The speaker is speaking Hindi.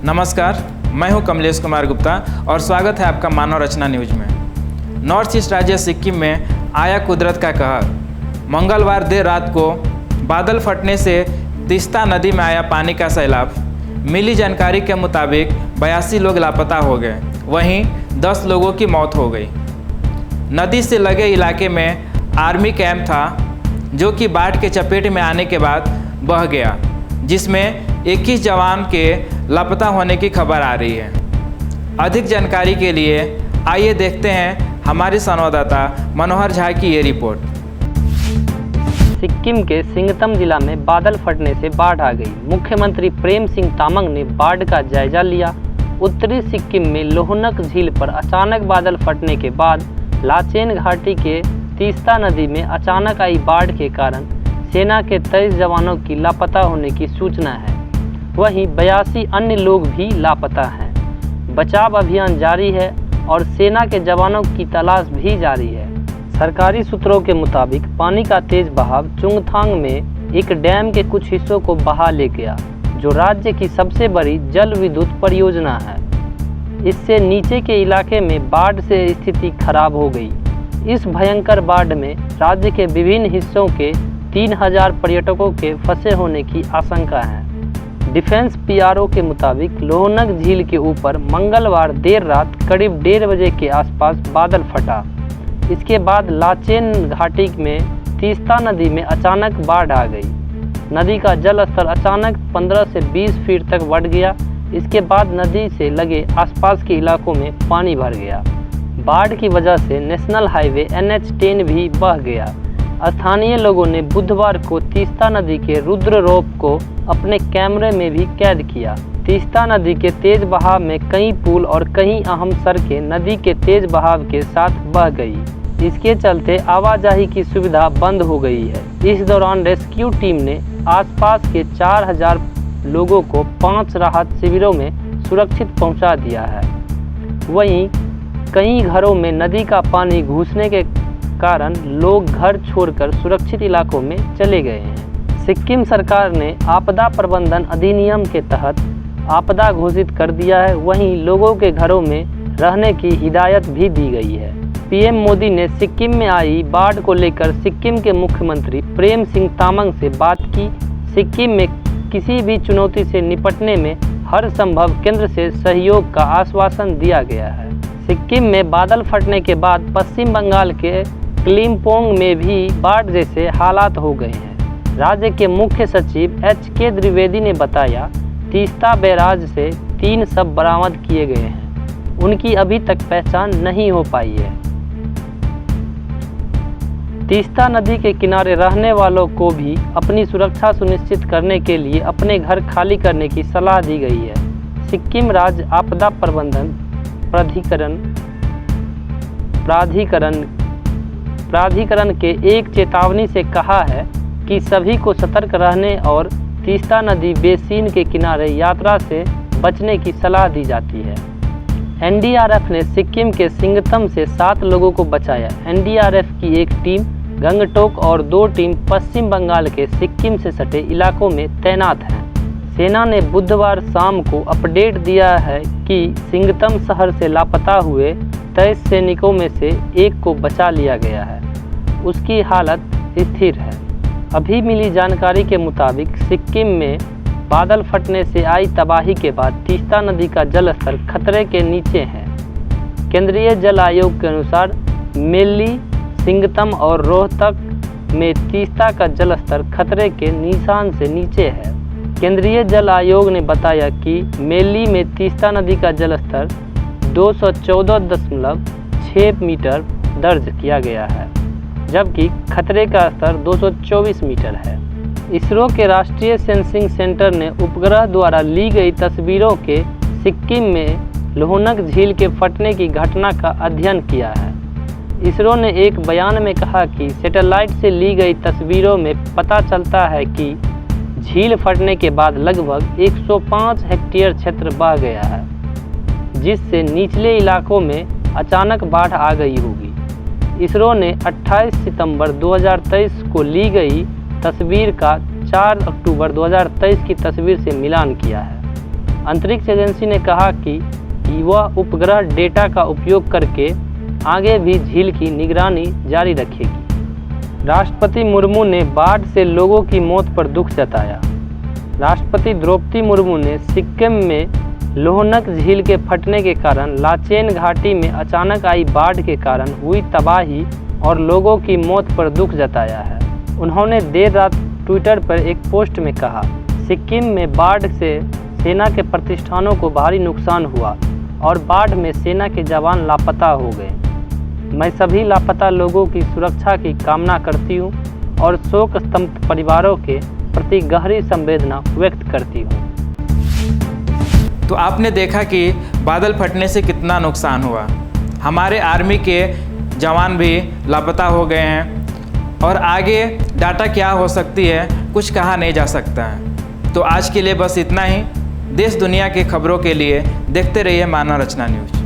नमस्कार, मैं हूं कमलेश कुमार गुप्ता और स्वागत है आपका मानव रचना न्यूज में। नॉर्थ ईस्ट राज्य सिक्किम में आया कुदरत का कहर। मंगलवार देर रात को बादल फटने से तीस्ता नदी में आया पानी का सैलाब। मिली जानकारी के मुताबिक 82 लोग लापता हो गए, वहीं 10 लोगों की मौत हो गई। नदी से लगे इलाके में आर्मी कैंप था जो कि बाढ़ के चपेट में आने के बाद बह गया, जिसमें 21 जवान के लापता होने की खबर आ रही है। अधिक जानकारी के लिए आइए देखते हैं हमारे संवाददाता मनोहर झा की ये रिपोर्ट। सिक्किम के सिंगतम जिला में बादल फटने से बाढ़ आ गई। मुख्यमंत्री प्रेम सिंह तामांग ने बाढ़ का जायजा लिया। उत्तरी सिक्किम में लोहनक झील पर अचानक बादल फटने के बाद लाचेन घाटी के तीस्ता नदी में अचानक आई बाढ़ के कारण सेना के 23 जवानों की लापता होने की सूचना है। वहीं 82 अन्य लोग भी लापता हैं। बचाव अभियान जारी है और सेना के जवानों की तलाश भी जारी है। सरकारी सूत्रों के मुताबिक पानी का तेज बहाव चुंगथांग में एक डैम के कुछ हिस्सों को बहा ले गया, जो राज्य की सबसे बड़ी जल विद्युत परियोजना है। इससे नीचे के इलाके में बाढ़ से स्थिति खराब हो गई। इस भयंकर बाढ़ में राज्य के विभिन्न हिस्सों के 3000 पर्यटकों के फंसे होने की आशंका है। डिफेंस पीआरओ के मुताबिक लोहनक झील के ऊपर मंगलवार देर रात करीब 1:30 बजे के आसपास बादल फटा। इसके बाद लाचेन घाटी में तीस्ता नदी में अचानक बाढ़ आ गई। नदी का जल स्तर अचानक 15 से 20 फीट तक बढ़ गया। इसके बाद नदी से लगे आसपास के इलाकों में पानी भर गया। बाढ़ की वजह से नेशनल हाईवे NH10 भी बह गया। स्थानीय लोगों ने बुधवार को तीस्ता नदी के रुद्र रोप को अपने कैमरे में भी कैद किया। तीस्ता नदी के तेज बहाव में कई पुल और कई अहम सड़कें नदी के तेज बहाव के साथ बह गई। इसके चलते आवाजाही की सुविधा बंद हो गई है। इस दौरान रेस्क्यू टीम ने आसपास के 4000 लोगों को 5 राहत शिविरों में सुरक्षित पहुंचा दिया है। वहीं कई घरों में नदी का पानी घुसने के कारण लोग घर छोड़कर सुरक्षित इलाकों में चले गए हैं। सिक्किम सरकार ने आपदा प्रबंधन अधिनियम के तहत आपदा घोषित कर दिया है। वहीं लोगों के घरों में रहने की हिदायत भी दी गई है। पीएम मोदी ने सिक्किम में आई बाढ़ को लेकर सिक्किम के मुख्यमंत्री प्रेम सिंह तामांग से बात की। सिक्किम में किसी भी चुनौती से निपटने में हर संभव केंद्र से सहयोग का आश्वासन दिया गया है। सिक्किम में बादल फटने के बाद पश्चिम बंगाल के क्लिम्पोंग में भी बाढ़ जैसे हालात हो गए हैं। राज्य के मुख्य सचिव HK द्विवेदी ने बताया, तीस्ता बैराज से 3 शव बरामद किए गए हैं। उनकी अभी तक पहचान नहीं हो पाई है। तीस्ता नदी के किनारे रहने वालों को भी अपनी सुरक्षा सुनिश्चित करने के लिए अपने घर खाली करने की सलाह दी गई है। सिक्किम राज्य आपदा प्रबंधन प्राधिकरण के एक चेतावनी से कहा है कि सभी को सतर्क रहने और तीस्ता नदी बेसिन के किनारे यात्रा से बचने की सलाह दी जाती है। NDRF ने सिक्किम के सिंगतम से 7 लोगों को बचाया। NDRF की एक टीम गंगटोक और 2 टीम पश्चिम बंगाल के सिक्किम से सटे इलाकों में तैनात हैं। सेना ने बुधवार शाम को अपडेट दिया है कि सिंगतम शहर से लापता हुए 23 सैनिकों में से एक को बचा लिया गया है। उसकी हालत स्थिर है। अभी मिली जानकारी के मुताबिक सिक्किम में बादल फटने से आई तबाही के बाद तीस्ता नदी का जलस्तर खतरे के नीचे है। केंद्रीय जल आयोग के अनुसार मेल्ली, सिंगतम और रोहतक में तीस्ता का जलस्तर खतरे के निशान से नीचे है। केंद्रीय जल आयोग ने बताया कि मेल्ली में तीस्ता नदी का जलस्तर 214.6 मीटर दर्ज किया गया है, जबकि खतरे का स्तर 224 मीटर है। इसरो के राष्ट्रीय सेंसिंग सेंटर ने उपग्रह द्वारा ली गई तस्वीरों के सिक्किम में लोहनक झील के फटने की घटना का अध्ययन किया है। इसरो ने एक बयान में कहा कि सैटेलाइट से ली गई तस्वीरों में पता चलता है कि झील फटने के बाद लगभग 105 हेक्टेयर क्षेत्र बह गया है, जिससे निचले इलाकों में अचानक बाढ़ आ गई होगी। इसरो ने 28 सितंबर 2023 को ली गई तस्वीर का 4 अक्टूबर 2023 की तस्वीर से मिलान किया है। अंतरिक्ष एजेंसी ने कहा कि वह उपग्रह डेटा का उपयोग करके आगे भी झील की निगरानी जारी रखेगी। राष्ट्रपति मुर्मू ने बाढ़ से लोगों की मौत पर दुख जताया। राष्ट्रपति द्रौपदी मुर्मू ने सिक्किम में लोहनक झील के फटने के कारण लाचेन घाटी में अचानक आई बाढ़ के कारण हुई तबाही और लोगों की मौत पर दुख जताया है। उन्होंने देर रात ट्विटर पर एक पोस्ट में कहा, सिक्किम में बाढ़ से सेना के प्रतिष्ठानों को भारी नुकसान हुआ और बाढ़ में सेना के जवान लापता हो गए। मैं सभी लापता लोगों की सुरक्षा की कामना करती हूँ और शोक स्तब्ध परिवारों के प्रति गहरी संवेदना व्यक्त करती हूँ। तो आपने देखा कि बादल फटने से कितना नुकसान हुआ। हमारे आर्मी के जवान भी लापता हो गए हैं और आगे डाटा क्या हो सकती है कुछ कहा नहीं जा सकता है। तो आज के लिए बस इतना ही। देश दुनिया की खबरों के लिए देखते रहिए मानव रचना न्यूज।